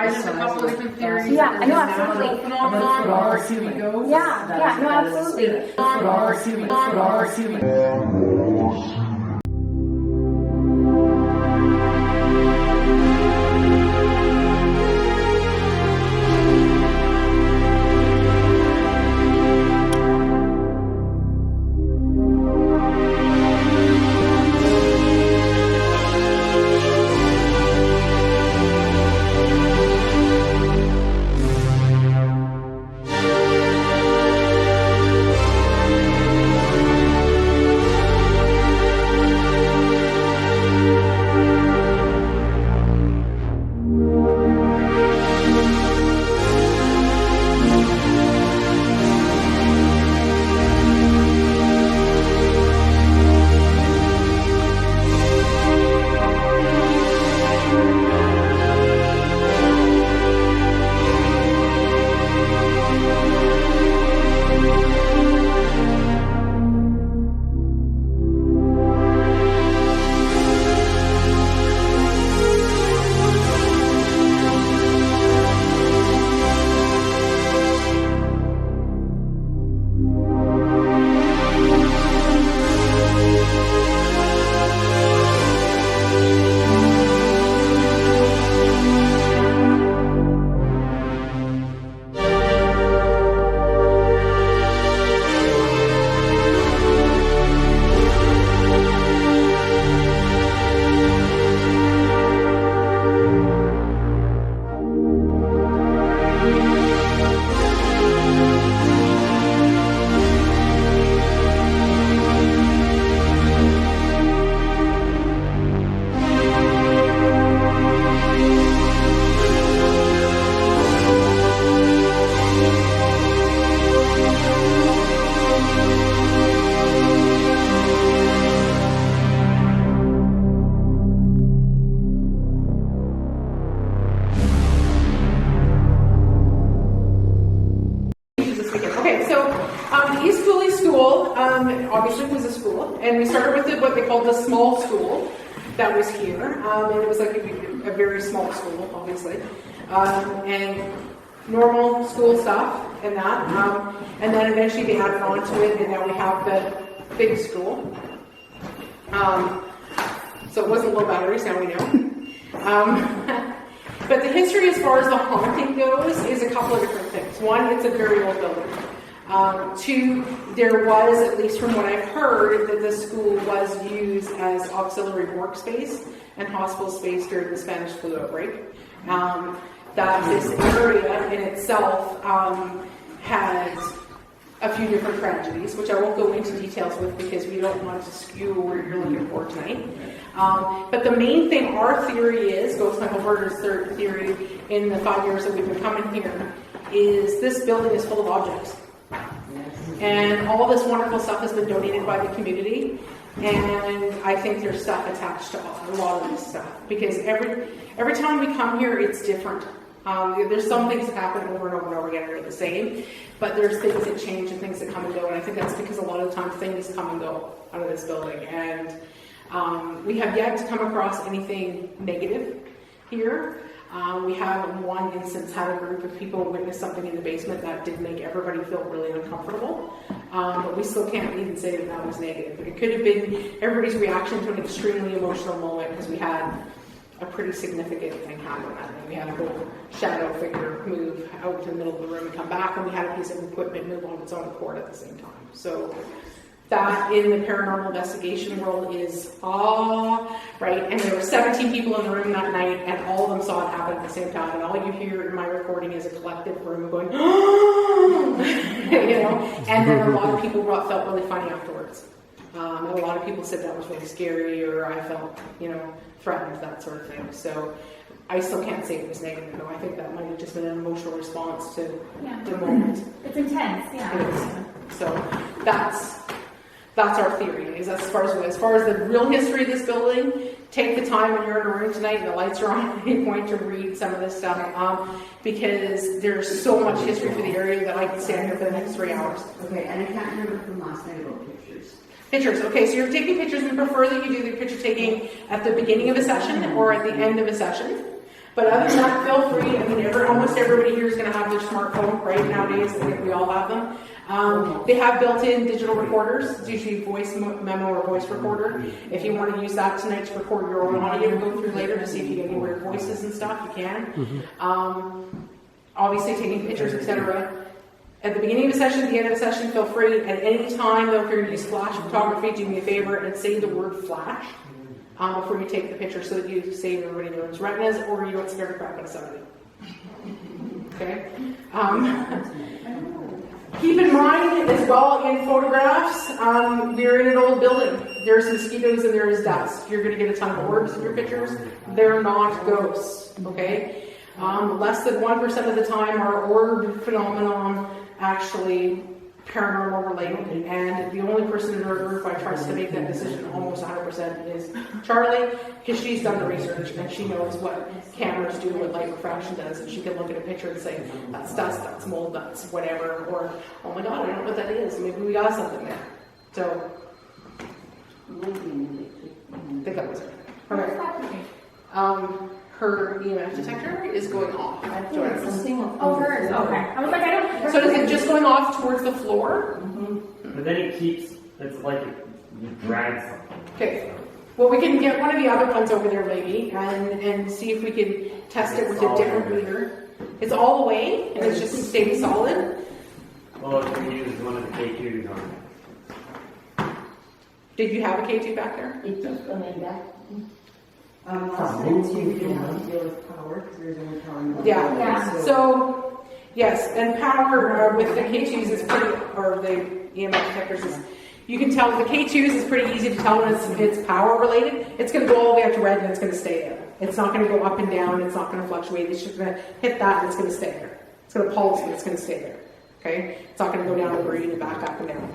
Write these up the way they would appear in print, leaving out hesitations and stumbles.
there's a couple of different theories. Yeah, I know, There's a absolutely. natural phenomenon, or here we go. Yeah, no, absolutely. East Coulee School obviously was a school, and we started with what they called the small school that was here, and it was like a very small school, obviously, and normal school stuff and that, and then eventually they added on to it, and now we have the big school. So it wasn't low batteries, now we know. But the history as far as the haunting goes is a couple of different things. One, it's a very old building. Two, there was, at least from what I've heard, that the school was used as auxiliary workspace and hospital space during the Spanish flu outbreak. That this area in itself had a few different tragedies, which I won't go into details with because we don't want to skew what you're looking for tonight. But the main thing, our theory is, Ghost Temple Murders third theory in the 5 years that we've been coming here, is this building is full of objects. And all this wonderful stuff has been donated by the community, and I think there's stuff attached to a lot of this stuff, because every time we come here, it's different. There's some things that happen over and over and over again that are the same, but there's things that change and things that come and go, and I think that's because a lot of the time things come and go out of this building, and we have yet to come across anything negative here. We have in one instance had a group of people witness something in the basement that did make everybody feel really uncomfortable, but we still can't even say that that was negative. It could have been everybody's reaction to an extremely emotional moment, because we had a pretty significant thing happen that night. We had a whole shadow figure move out to the middle of the room and come back, and we had a piece of equipment move on its own accord at the same time. So that in the paranormal investigation world is right? And there were 17 people in the room that night, and all of them saw it happen at the same time. And all you hear in my recording is a collective room going, you know. And then a lot of people felt really funny afterwards. And a lot of people said that was really scary, or I felt, threatened, that sort of thing. So I still can't say it was negative, though. I think that might have just been an emotional response to the moment. It's intense, yeah. So that's our theory. Is as far as the real history of this building, take the time when you're in a room tonight and the lights are on at any point to read some of this stuff, because there's so much history for the area that I can stand here for the next 3 hours. Okay, and I can't remember from last night about pictures. Pictures, okay, so you're taking pictures. We prefer that you do the picture taking at the beginning of a session or at the end of a session. But other than that, feel free. I mean, almost everybody here is going to have their smartphone, right, nowadays. I think we all have them. They have built-in digital recorders. It's usually voice memo or voice recorder. If you want to use that tonight to record your own audio, go through later to see if you get any weird voices and stuff, you can. Obviously, taking pictures, etc. At the beginning of the session, at the end of the session, feel free. At any time, though, if you're going to use flash photography, do me a favor and say the word flash before you take the picture so that you save everybody knows retinas or you don't scare the crap out of somebody. Okay? Keep in mind as well in photographs, we're in an old building. There's mosquitoes and there is dust. You're going to get a ton of orbs in your pictures. They're not ghosts. Okay? Less than 1% of the time are orb phenomenon actually paranormal related, and the only person in our group I trust to make that decision almost 100% is Charlie, because she's done the research and she knows what cameras do, what light refraction does, and she can look at a picture and say, that's dust, that's mold, that's whatever, or, oh my god, I don't know what that is, maybe we got something there. So, I think that was it. Okay. Her EMF detector is going off. Oh, hers. Okay. I was like, I don't. So is it just going off towards the floor? But then it keeps, it's like you drag something. Okay. Well, we can get one of the other ones over there maybe and see if we can test it with a different reader. It's all the way and it's just staying solid. Well, if we use one of the K2s on it. Did you have a K2 back there? It keeps coming back. Last time you didn't have to deal with power because there's only power in the Yeah. Yeah. So, yes, and power with the K2s is pretty, or the EMF detectors is, you can tell the K2s is pretty easy to tell when it's power related. It's going to go all the way up to red and it's going to stay there. It's not going to go up and down. It's not going to fluctuate. It's just going to hit that and it's going to stay there. It's going to pulse and it's going to stay there. Okay? It's not going to go down to green and back up and down.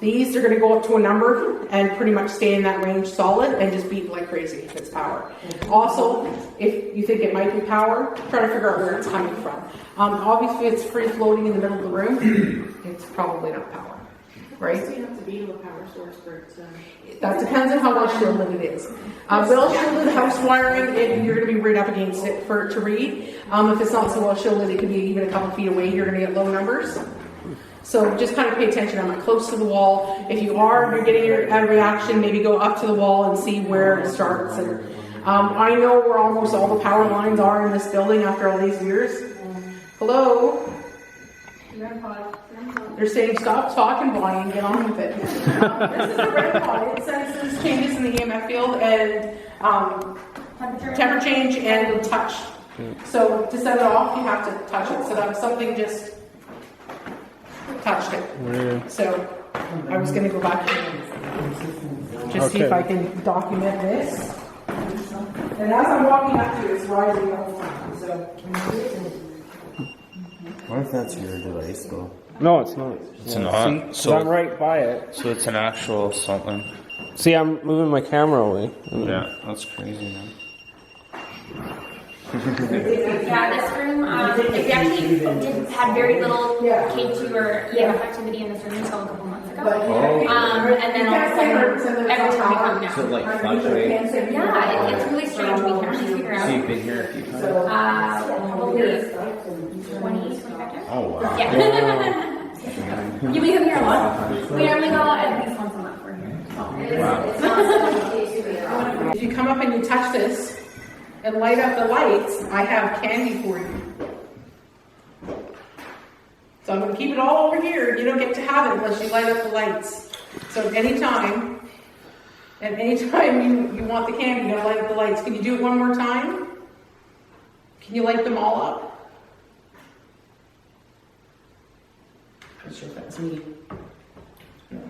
These are going to go up to a number and pretty much stay in that range solid and just beat like crazy if it's power. Also, if you think it might be power, try to figure out where it's coming from. Obviously, if it's free floating in the middle of the room, it's probably not power, right? So you have to be to a power source for it to... That depends on how well shielded it is. Well shielded house wiring, you're going to be right up against it for it to read. If it's not so well shielded, it could be even a couple feet away. You're going to get low numbers. So just kind of pay attention. I'm close to the wall. If you are, you're getting a reaction, maybe go up to the wall and see where it starts. And I know where almost all the power lines are in this building after all these years. Hello? They're saying stop talking, Bonnie, and get on with it. This is a red pod. It senses changes in the EMF field and temperature change and touch. So to set it off, you have to touch it. So that was something just touched it. Weird. So I was going to go back and just see if I can document this. And as I'm walking up to it, it's rising all the time. So. What if that's your device, though? No, it's not. It's Yeah, not? See? So- I'm right by it. So it's an actual something. See, I'm moving my camera away. Yeah, that's crazy, man. Yeah, this room, we actually had very little K2 or EMF activity in this room until a couple months ago. And then all of a sudden, every time we come down. So it like fluctuates? Yeah, it's really strange. We can't really figure So you've out. been here a few times? Probably 20, 25 times. Oh wow. Yeah. You come here a lot. We normally go at least once a month. We're here. If you come up and you touch this and light up the lights, I have candy for you. So I'm going to keep it all over here. You don't get to have it unless you light up the lights. So anytime you want the candy, you got to light up the lights. Can you do it one more time? Can you light them all up? I'm not sure if that's me. No.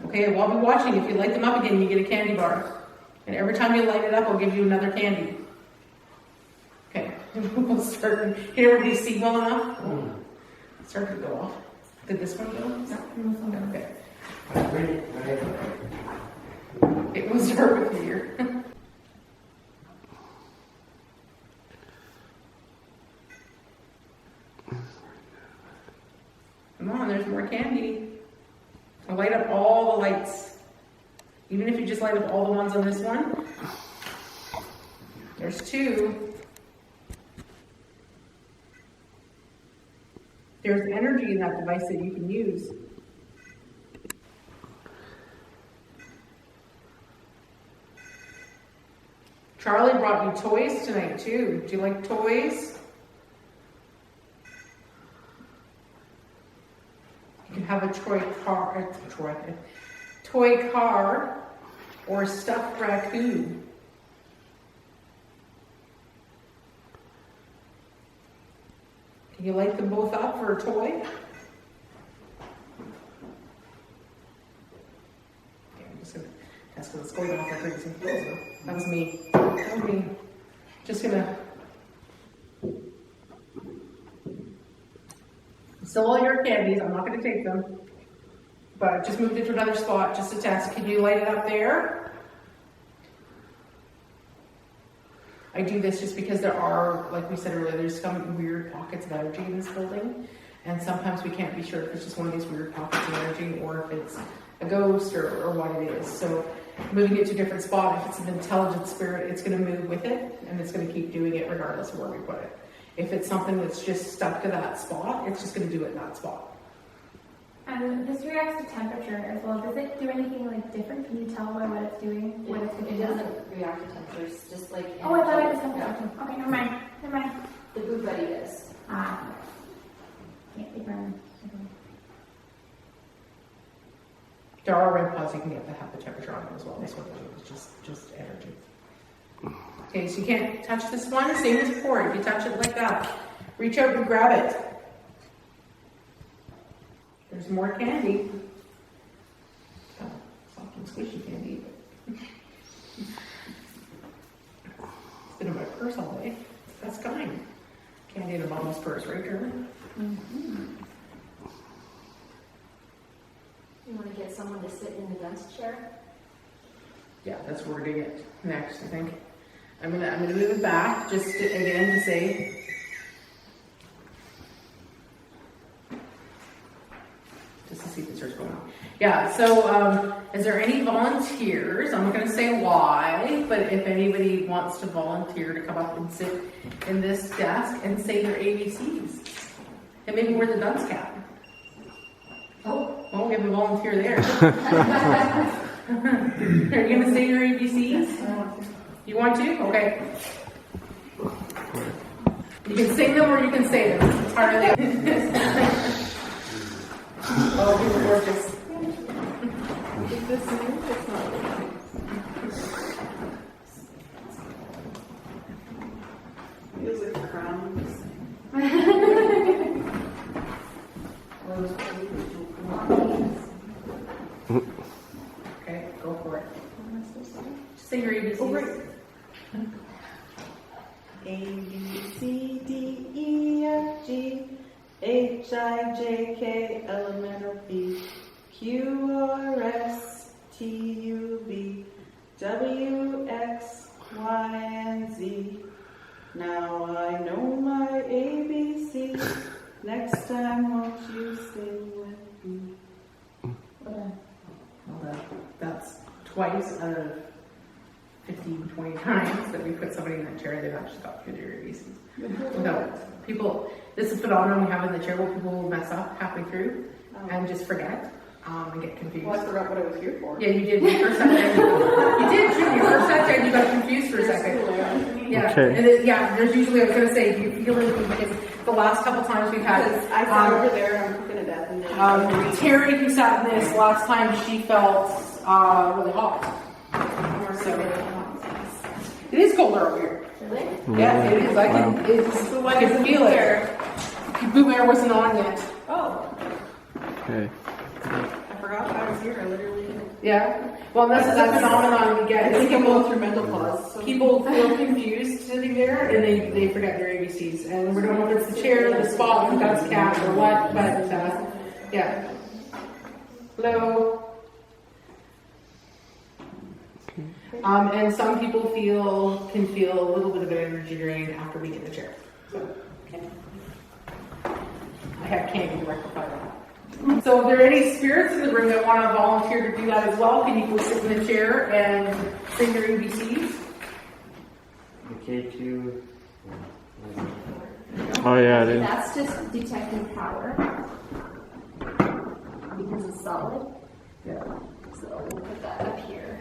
Okay, well, I'll be watching. If you light them up again, you get a candy bar. And every time you light it up, I'll give you another candy. Okay, we'll start. Can everybody see well enough? It started to go off. Did this one go? No. Okay. It will start with here. Come on, there's more candy. I'll light up all the lights. Even if you you just light up all the ones on this one? There's 2. There's energy in that device that you can use. Charlie brought you toys tonight too. Do you like toys? You can have a toy car or a stuffed raccoon. Can you light them both up for a toy? Okay, I'm just gonna test what's going on for crazy. That was me. That was me. Just gonna. Still all your candies. I'm not gonna take them. But I just moved it to another spot just to test. Can you light it up there? I do this just because there are, like we said earlier, there's some weird pockets of energy in this building. And sometimes we can't be sure if it's just one of these weird pockets of energy or if it's a ghost or what it is. So moving it to a different spot, if it's an intelligent spirit, it's going to move with it and it's going to keep doing it regardless of where we put it. If it's something that's just stuck to that spot, it's just going to do it in that spot. This reacts to temperature as well. Does it do anything like different? Can you tell by what it's doing? What it's It doesn't react to temperature, it's just like. Oh, I thought it was energy. temperature. Okay, never mind. Never mind. The Boot Buddy does. Can't be burned. There are REM pods you can get that have the temperature on them as well. This one is just energy. Okay, so you can't touch this one. Same as before. If you touch it like that, reach out and grab it. There's more candy. Oh, soft and squishy candy. It's been in my purse all day. That's kind. Candy in a mom's purse, right, Jeremy? You want to get someone to sit in the desk chair? Yeah, that's where we're doing it next, I think. I'm gonna move it back just to, again to say. Just to see if it starts going on. Yeah, so is there any volunteers? I'm not going to say why, but if anybody wants to volunteer to come up and sit in this desk and say their ABCs. And maybe wear the dunce cap. Oh, well, we have a volunteer there. Are you going to say your ABCs? You want to? Okay. You can sing them or you can say them. It's entirely. Oh, these are gorgeous. Is this new? It's not. Feels like a crown. Okay, go for it. Just say your ABCs. Oh, right. A, B, C, D, E, F, G, H, I, J, K, L, M, N, O, P, Q, R, S, T, U, V, W, X, Y, and Z. Now I know my ABC. Next time, won't you sing with me? Well, that's twice out of 15, 20 times that we put somebody in that chair, they've actually got through their ABCs. No, people, this is a phenomenon we have in the chair where people will mess up halfway through and just forget and get confused. Well, I forgot what I was here for. Yeah, you did. Your first time, you did too. Your first time, you got confused for a second. Yeah, Okay. and it, yeah. There's usually, I was gonna say, you feel it because the last couple times we've had. I sat over there and I'm cooking to death. And then Terry, who sat in this last time, she felt really hot. So it is colder over here. Really? Yeah, it is. I can feel it. Boom air wasn't on yet. oh, Okay. I forgot I was here. I literally. Yeah. Well, that's a phenomenon we get. I think I'm going through mental pause. So. People feel confused sitting there and they forget their ABCs. And we don't know if it's the chair, the spot, the dust cap, or what, but yeah. Hello. And some people can feel a little bit of an energy drain after being in the chair. So, okay. I have candy to rectify that. So if there are any spirits in the room that want to volunteer to do that as well, can you go sit in the chair and sing your ABCs? The K2. Oh yeah, dude. That's just detecting power because it's solid. Yeah. So we'll put that up here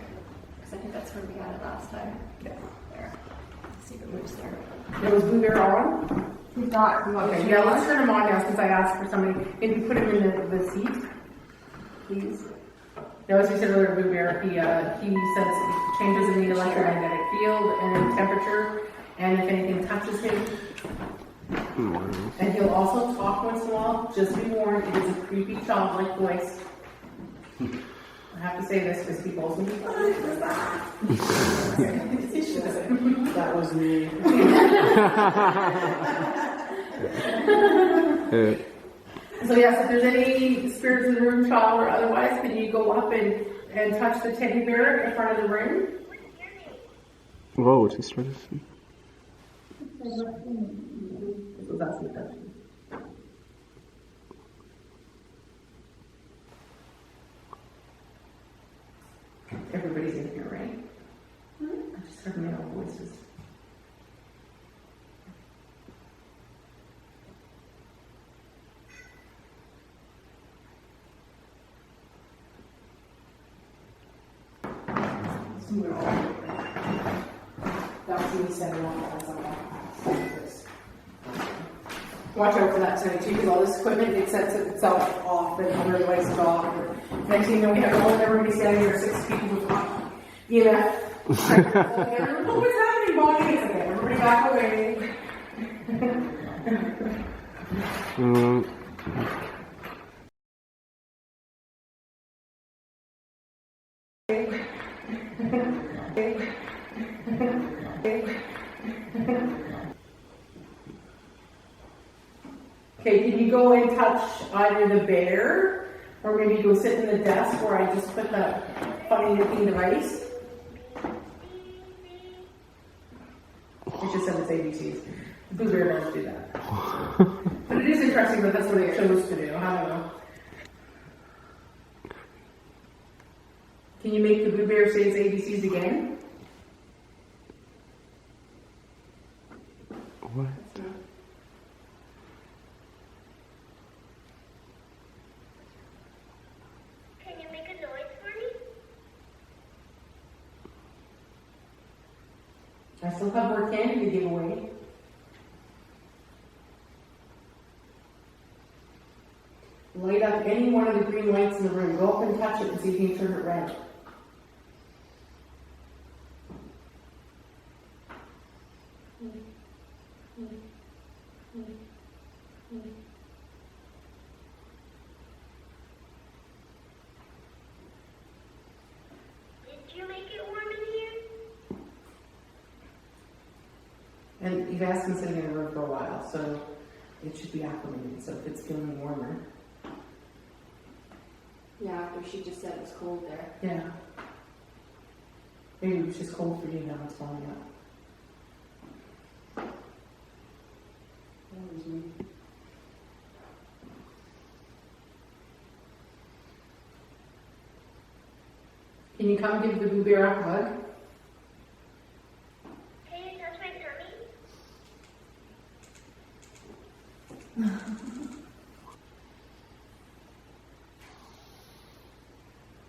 because I think that's where we got it last time. Yeah. There. Let's see if it moves there. There was Blue Bear on? We got. Okay, yeah, let's turn him on now since I asked for somebody. Maybe put him in the seat, please. Now, as we said earlier, Blue Bear, he says changes in the electromagnetic field and temperature, and if anything touches him. And he'll also talk once in a while. Just be warned, it is a creepy childlike voice. I have to say this because people always think, what is that? That was me. So yes, if there's any spirits in the room, child or otherwise, can you go up and touch the teddy bear in front of the room? Whoa, just what is it? So that's the touch. Everybody's in here, right? I just heard male voices. That's what he said. Watch out for that tonight too, because all this equipment, it sets itself off and otherwise it's off. Next thing you know, we have everybody standing there 6 feet with yeah. Oh, what's happening, Bonnie? It's okay, everybody back away. Okay, can you go and touch either the bear, or maybe go sit in the desk where I just put that funny looking device? It just said it's ABCs. The Blue Bear does do that. But it is interesting that that's what they chose to do. I don't know. Can you make the Blue Bear say its ABCs again? What? Can you make a noise for me? I still have more candy to give away. Light up any one of the green lights in the room. Go up and touch it and see if you can turn it red. Did you make it warm in here? And you've asked been sitting in the room for a while, so it should be acclimated. So if it's feeling warmer. Yeah, after she just said it was cold there. Yeah. Maybe it was just cold for you, now it's falling up. That was me. Can you come give the Blue Bear a hug? Can you touch my tummy?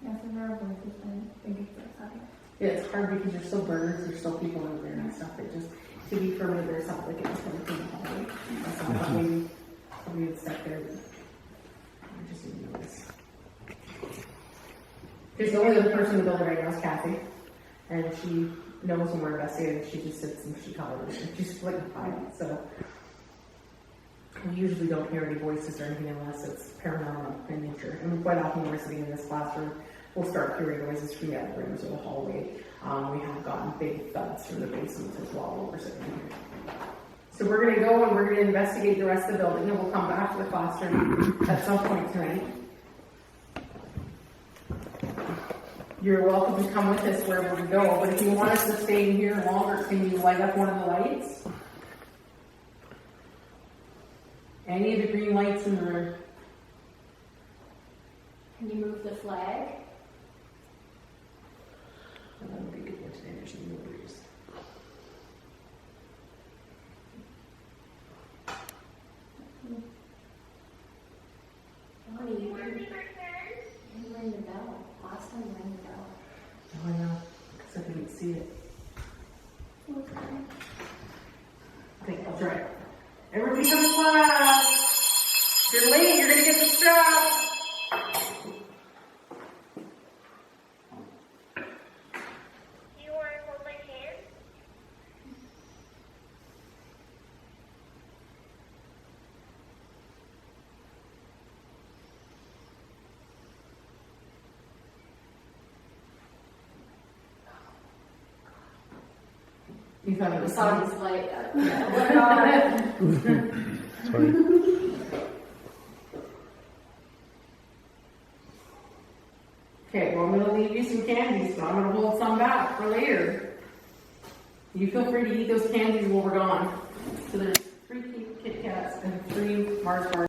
Yeah, so there are voices and I think it's exciting. Yeah, it's hard because there's still birds, there's still people out there and stuff. It just, to be further, there's something like it's coming from the hallway. That's not maybe somebody would step there. I just didn't notice. There's the only other person in the building right now is Kathy. And she knows when we're investigating, she just sits and she colors. And she's like quiet, so. We usually don't hear any voices or anything unless it's paranormal in nature. And quite often when we're sitting in this classroom, we'll start hearing noises from the other rooms or the hallway. We have gotten big thuds from the basement as well while we're sitting here. So we're going to go and we're going to investigate the rest of the building, and we'll come back to the classroom at some point tonight. You're welcome to come with us wherever we go, but if you want us to stay in here longer, can you light up one of the lights? Any of the green lights in the room? Can you move the flag? That would be a good one today. There's no breeze. Johnny, you Want to be my friend? didn't ring the bell. Last time you rang the bell. Oh, I know, because I didn't see it. Okay, I'll try. Everybody come to class. If you're late, you're gonna get the strap. Do you want to hold my hand? You thought it I was saw funny. his light. Oh my god. Sorry. Okay, well, I'm gonna leave you some candies, but I'm gonna hold some back for later. You feel free to eat those candies while we're gone. So there's 3 Kit Kats and 3 Mars bars.